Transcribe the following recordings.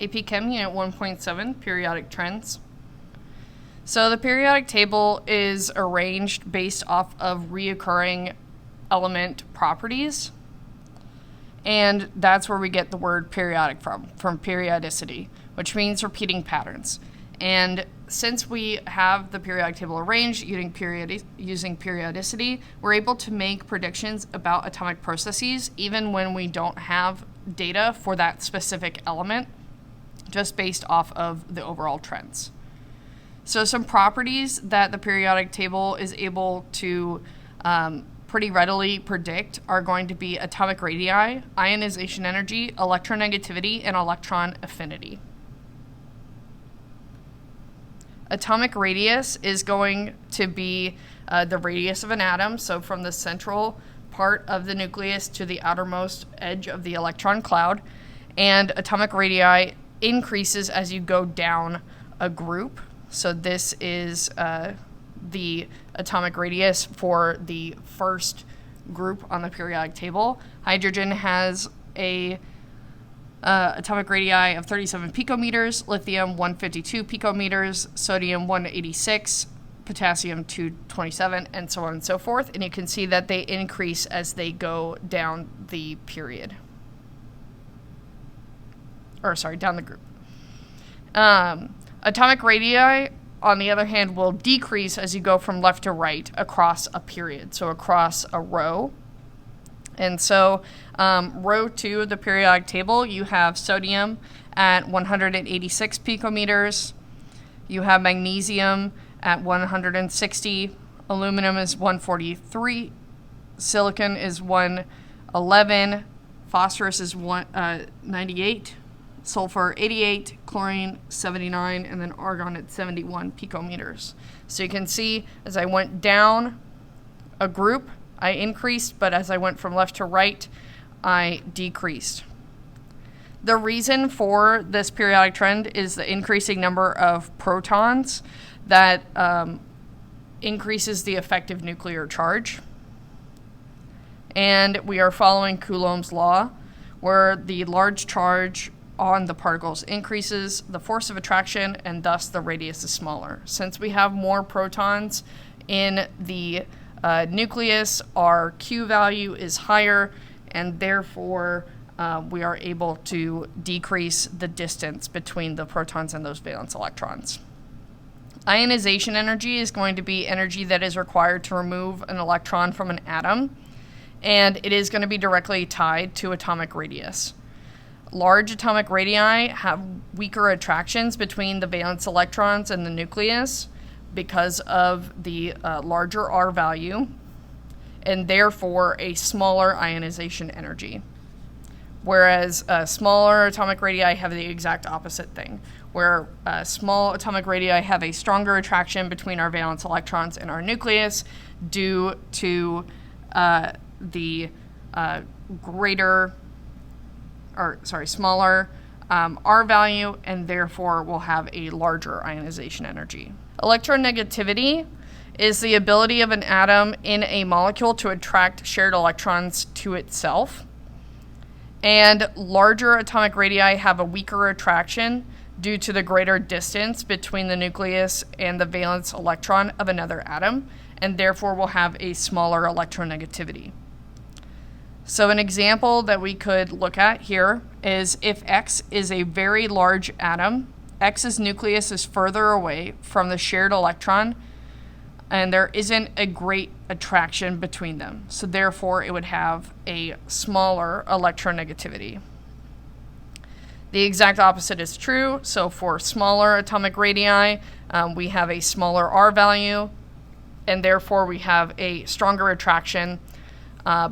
AP Chem Unit 1.7, Periodic Trends. So the periodic table is arranged based off of reoccurring element properties, and that's where we get the word periodic from periodicity, which means repeating patterns. And since we have the periodic table arranged using periodicity, we're able to make predictions about atomic processes even when we don't have data for that specific element, just based off of the overall trends. So some properties that the periodic table is able to pretty readily predict are going to be atomic radii, ionization energy, electronegativity, and electron affinity. Atomic radius is going to be the radius of an atom, so from the central part of the nucleus to the outermost edge of the electron cloud, and atomic radii increases as you go down a group. So this is the atomic radius for the first group on the periodic table. Hydrogen has a atomic radii of 37 picometers, lithium 152 picometers, sodium 186, potassium 227, and so on and so forth. And you can see that they increase as they go down the period. Down the group. Atomic radii, on the other hand, will decrease as you go from left to right across a period, so across a row. And so row 2 of the periodic table, you have sodium at 186 picometers. You have magnesium at 160. Aluminum is 143. Silicon is 111. Phosphorus is 98. Sulfur 88, chlorine 79, and then argon at 71 picometers. So you can see as I went down a group, I increased, but as I went from left to right, I decreased. The reason for this periodic trend is the increasing number of protons that increases the effective nuclear charge. And we are following Coulomb's law, where the large charge on the particles increases the force of attraction, and thus the radius is smaller. Since we have more protons in the nucleus, our Q value is higher, and therefore we are able to decrease the distance between the protons and those valence electrons. Ionization energy is going to be energy that is required to remove an electron from an atom, and it is going to be directly tied to atomic radius. Large atomic radii have weaker attractions between the valence electrons and the nucleus because of the larger R value, and therefore a smaller ionization energy. Whereas smaller atomic radii have the exact opposite thing, where small atomic radii have a stronger attraction between our valence electrons and our nucleus due to the smaller R value, and therefore will have a larger ionization energy. Electronegativity is the ability of an atom in a molecule to attract shared electrons to itself. And larger atomic radii have a weaker attraction due to the greater distance between the nucleus and the valence electron of another atom, and therefore will have a smaller electronegativity. So an example that we could look at here is if X is a very large atom, X's nucleus is further away from the shared electron, and there isn't a great attraction between them. So therefore, it would have a smaller electronegativity. The exact opposite is true. So for smaller atomic radii, we have a smaller R value, and therefore we have a stronger attraction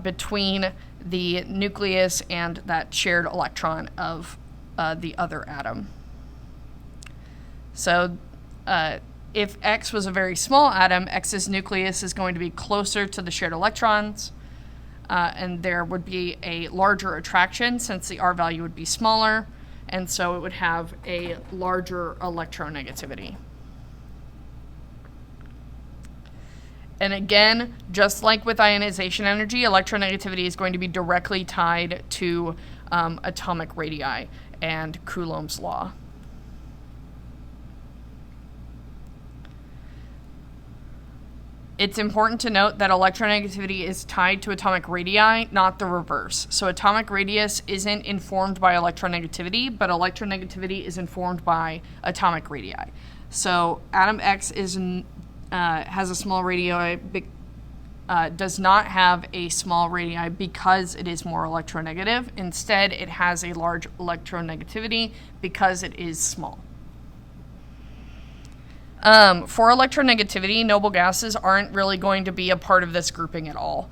between the nucleus and that shared electron of the other atom. So if X was a very small atom, X's nucleus is going to be closer to the shared electrons, and there would be a larger attraction since the R value would be smaller, and so it would have a larger electronegativity. And again, just like with ionization energy, electronegativity is going to be directly tied to atomic radii. and Coulomb's law. It's important to note that electronegativity is tied to atomic radii, not the reverse. So atomic radius isn't informed by electronegativity, but electronegativity is informed by atomic radii. So atom X has a small radii, does not have a small radii because it is more electronegative. Instead, it has a large electronegativity because it is small. For electronegativity, noble gases aren't really going to be a part of this grouping at all.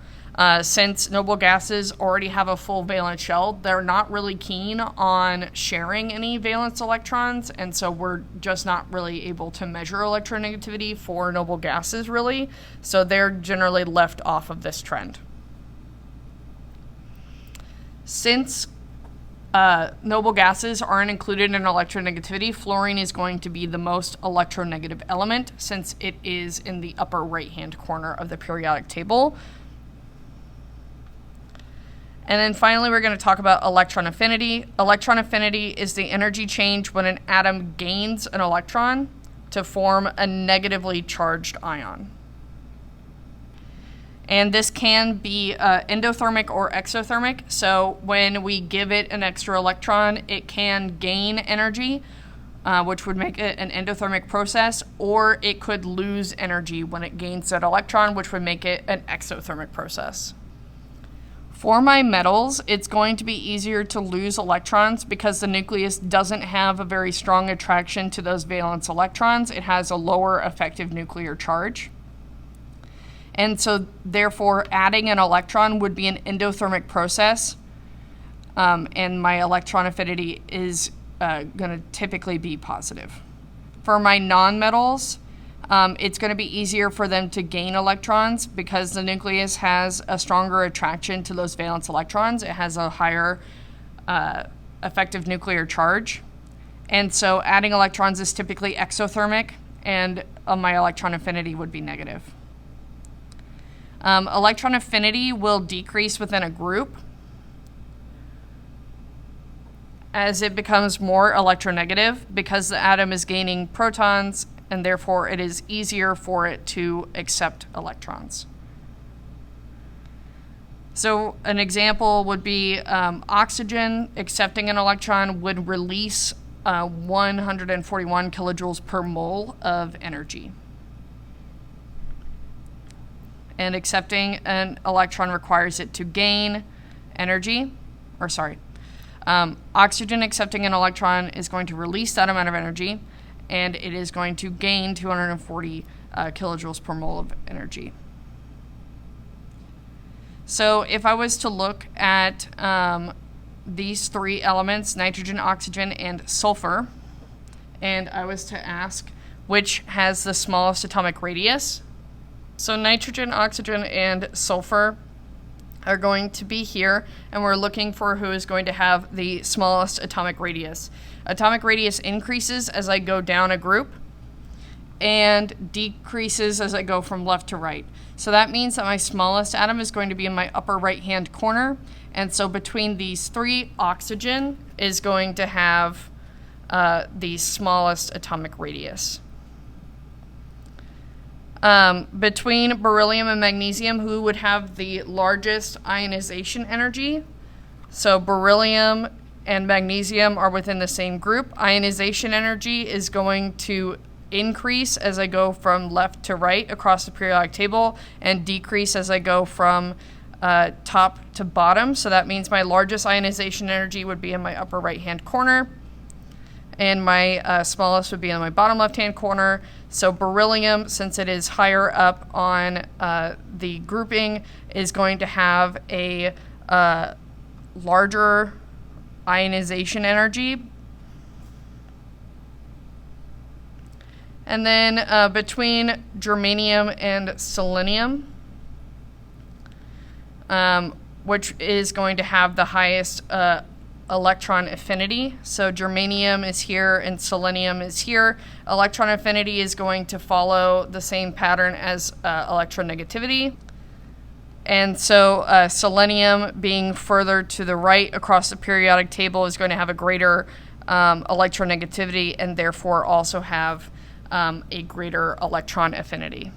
Since noble gases already have a full valence shell, they're not really keen on sharing any valence electrons, and so we're just not really able to measure electronegativity for noble gases, really. So they're generally left off of this trend. Since noble gases aren't included in electronegativity, fluorine is going to be the most electronegative element since it is in the upper right-hand corner of the periodic table. And then finally, we're going to talk about electron affinity. Electron affinity is the energy change when an atom gains an electron to form a negatively charged ion. And this can be endothermic or exothermic. So when we give it an extra electron, it can gain energy, which would make it an endothermic process, or it could lose energy when it gains that electron, which would make it an exothermic process. For my metals, it's going to be easier to lose electrons because the nucleus doesn't have a very strong attraction to those valence electrons. It has a lower effective nuclear charge. And so, therefore, adding an electron would be an endothermic process, and my electron affinity is going to typically be positive. For my nonmetals, it's going to be easier for them to gain electrons because the nucleus has a stronger attraction to those valence electrons. It has a higher effective nuclear charge. And so adding electrons is typically exothermic, and my electron affinity would be negative. Electron affinity will decrease within a group as it becomes more electronegative because the atom is gaining protons, and therefore it is easier for it to accept electrons. So an example would be oxygen accepting an electron would release 141 kilojoules per mole of energy. And accepting an electron requires it to gain energy, oxygen accepting an electron is going to release that amount of energy, and it is going to gain 240 kilojoules per mole of energy. So if I was to look at these three elements, nitrogen, oxygen, and sulfur, and I was to ask which has the smallest atomic radius, so nitrogen, oxygen, and sulfur are going to be here, and we're looking for who is going to have the smallest atomic radius. Atomic radius increases as I go down a group and decreases as I go from left to right. So that means that my smallest atom is going to be in my upper right-hand corner, and so between these three, oxygen is going to have the smallest atomic radius. Between beryllium and magnesium, who would have the largest ionization energy? So beryllium and magnesium are within the same group. Ionization energy is going to increase as I go from left to right across the periodic table and decrease as I go from top to bottom. So that means my largest ionization energy would be in my upper right-hand corner, and my smallest would be in my bottom left-hand corner. So beryllium, since it is higher up on the grouping, is going to have a larger ionization energy. And then between germanium and selenium, which is going to have the highest electron affinity. So germanium is here and selenium is here. Electron affinity is going to follow the same pattern as electronegativity. And so selenium being further to the right across the periodic table is going to have a greater electronegativity and therefore also have a greater electron affinity.